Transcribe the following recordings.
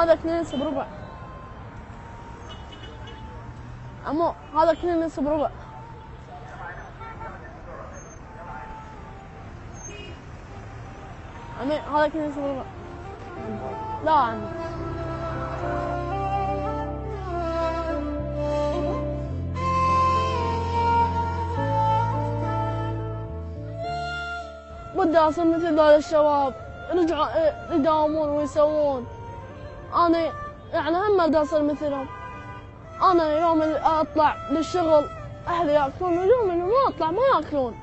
هذا 2 ونص بربع. عمو هذا 2 ونص بربع. عمي هذا 2 ونص بربع. لا عمي. بدي اصير مثل ذول الشباب رجعوا يداومون ويسوون. انا يعني هم بدي اصير مثلهم. انا يوم اللي اطلع للشغل اهلي ياكلون ويوم اللي ما اطلع ما ياكلون.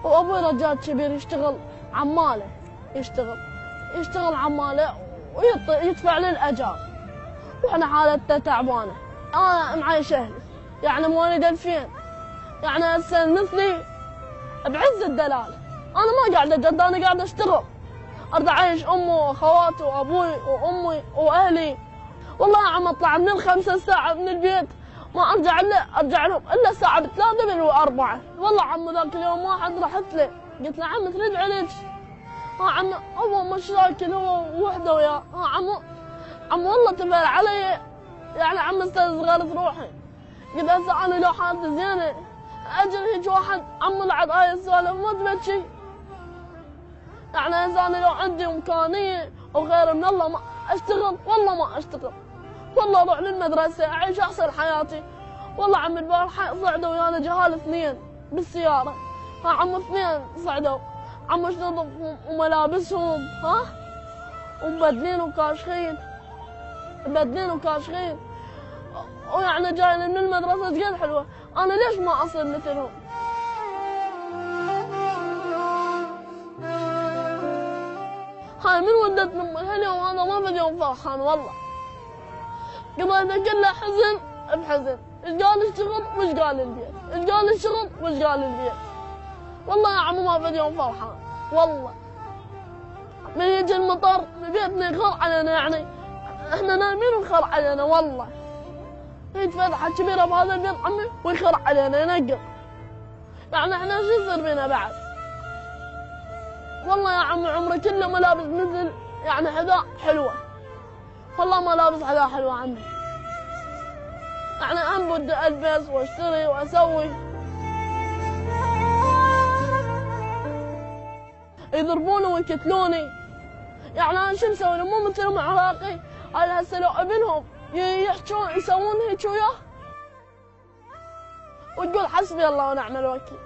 وابوي رجال كبير يشتغل عماله، يشتغل عماله ويدفع لي الاجار. واحنا حالتنا تعبانه. انا معيش اهلي يعني مواليد 2000 يعني هسه مثلي بعز الدلال. انا ما قاعده جد، انا قاعده اشتغل اريد اعيش امي واخواتي وابوي وامي واهلي. والله يا عم اطلع من ال5 ساعة من البيت ما ارجع لهم الا الساعة ب3 من 4. والله عم ذاك اليوم واحد رحت له قلت له عم تريد عليك؟ عم هو مشاكل هو وحده وياه. عم والله تبال علي يعني عم استغلت روحي. قلت هسه انا لو حالتي زينه اجل هيك واحد عم لعب هاي السوالف ما تبكي. يعني هسه انا لو عندي امكانيه وغير من الله ما اشتغل، والله ما اشتغل. والله اروح للمدرسه اعيش احسن حياتي. والله عم البارحه صعدوا ويانا جهال 2 بالسياره. عم 2 صعدوا عم اشتغلوا وملابسهم ومبدلين وكاشخين. ويعني جايين من المدرسه قد حلوه. انا ليش ما اصير مثلهم؟ هاي من ولدت من هاليوم انا ما بدي يوم فرحان والله. قضيته كله حزن بحزن. ايش قال الشغل وايش قال البيت، ايش قال الشغل وايش قال البيت. والله يا عمو ما بدي يوم فرحان والله. من يجي المطر بيتنا يخر علينا يعني احنا نايمين ويخر علينا والله. هيك فتحة كبيرة بهذا البيت عمي ويخر علينا ينقر. يعني احنا شو يصير بينا بعد؟ والله يا عمي عمري كله ملابس مثل يعني حذاء حلوة. والله ملابس حذاء حلوة عمي. يعني هم بدي البس واشتري واسوي. يضربوني ويقتلوني. يعني انا شو مسوي لهم؟ مو مثلهم عراقي. هاي هسه لو ابنهم يحجون يسوون هيك وياه وتقول حسبي الله ونعم الوكيل.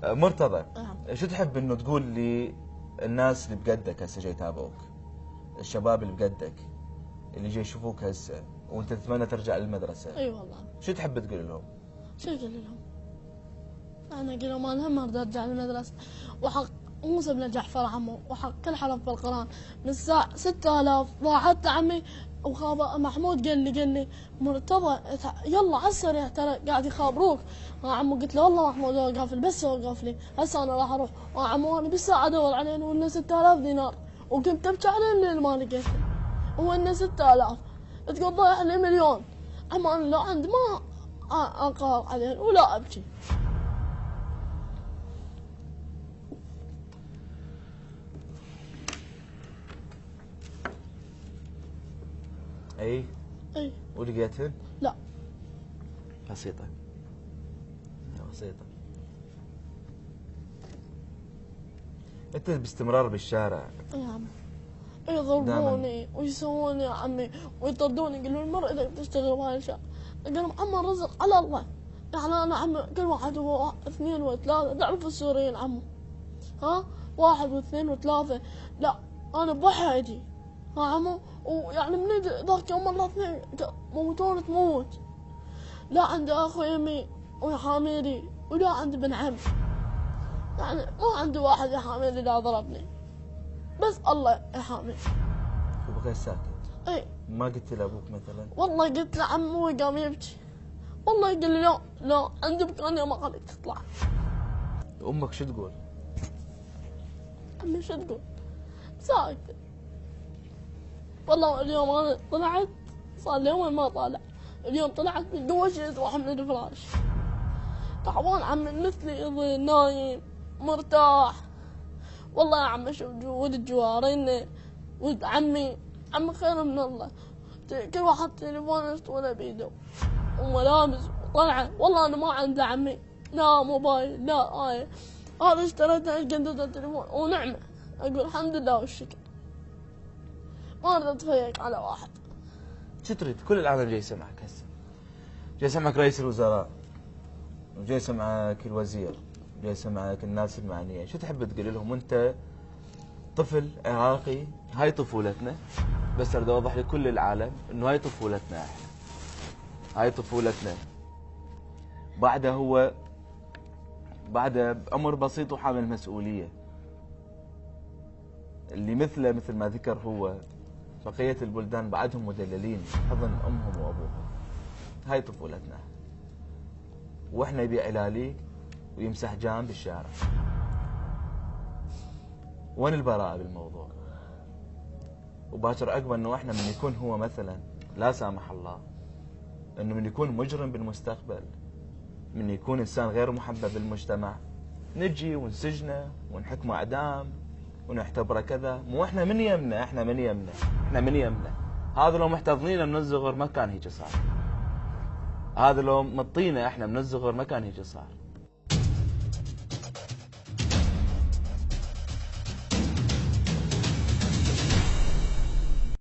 مرتضى، شو تحب انه تقول لي الناس اللي بقدك هسه جاي يتابعوك، الشباب اللي بقدك اللي جاي يشوفوك هسه وانت تتمنى ترجع للمدرسه؟ اي والله. شو تحب تقول لهم؟ شو اقول لهم؟ انا اقول لهم انا هم اريد ارجع للمدرسه وحق موسى بن جعفر عمو وحق كل حرف بالقران من الساعه 6000 ضاعت عمي. وخاب محمود قال لي مرتضى يلا على السريع ترى قاعد يخابروك. عمو قلت له والله محمود وقف لي بس وقف لي هسه انا راح اروح. عمو انا بالساعه ادور عليه وانه 6000 دينار وكنت ابكي عليه الليل ما لقيته. هو انه 6000 تقول ضايع لي مليون. عمو انا لو عندي ما اقهر عليه ولا ابكي. اي ولقيتهن؟ لا. بسيطة بسيطة. انت باستمرار بالشارع. يا عمي يضربوني ويسوون يا عمي ويطردوني يقولون المرأة اذا تشتغل بهاي الشارع. اقول لهم عمو الرزق على الله. يعني انا عمي كل واحد هو 2 و3 تعرف السوريين عمو 1 و2 و3. لا انا بوحدي عمو. ويعني من ذاك يوم الله 2 موتون تموت. لا عندي اخو يمي ويحاميني ولا عندي بن عم. يعني ما عندي واحد يحاميني اذا ضربني بس الله يحامي. وبقيت ساكت؟ اي. ما قلت لابوك مثلا؟ والله قلت له عمو قام يبكي. والله يقول لي لا عندي امكانيه ما خليك تطلع. امك شو تقول؟ عمي شو تقول؟ ساكت. والله اليوم انا طلعت صار لي يومين ما طالع. اليوم طلعت من دوشت واحد من الفراش. تعبان عمي مثلي يظل نايم مرتاح. والله يا عمي شوف ولد جوارين ولد عمي خير من الله. كل واحد تليفونه اسطوله بيده وملابس وطلعه. والله انا ما عندي عمي لا موبايل لا آية. هذا اشتريته قدد التليفون ونعمه. اقول الحمد لله والشكر. ما اريد اتفيق على واحد. شو تريد؟ كل العالم جاي يسمعك هسه. جاي يسمعك رئيس الوزراء، وجاي يسمعك الوزير، جاي يسمعك الناس المعنيه، شو تحب تقول لهم وانت طفل عراقي؟ هاي طفولتنا. بس اريد اوضح لكل العالم انه هاي طفولتنا احنا. هاي طفولتنا. بعدها بعمر بسيط وحامل مسؤوليه. اللي مثله مثل ما ذكر هو بقيه البلدان بعدهم مدللين حضن امهم وابوهم. هاي طفولتنا. واحنا يبيع علاليق ويمسح جام بالشارع. وين البراءة بالموضوع؟ وباكر عقبه انه احنا من يكون هو مثلا لا سامح الله انه من يكون مجرم بالمستقبل، من يكون انسان غير محبب بالمجتمع، نجي ونسجنه ونحكمه اعدام ونعتبره كذا. مو احنا من يمنا، احنا من يمنا. هذا لو محتضنينه من الصغر ما كان هيك صار. هذا لو مطينا احنا من الصغر ما كان هيك صار.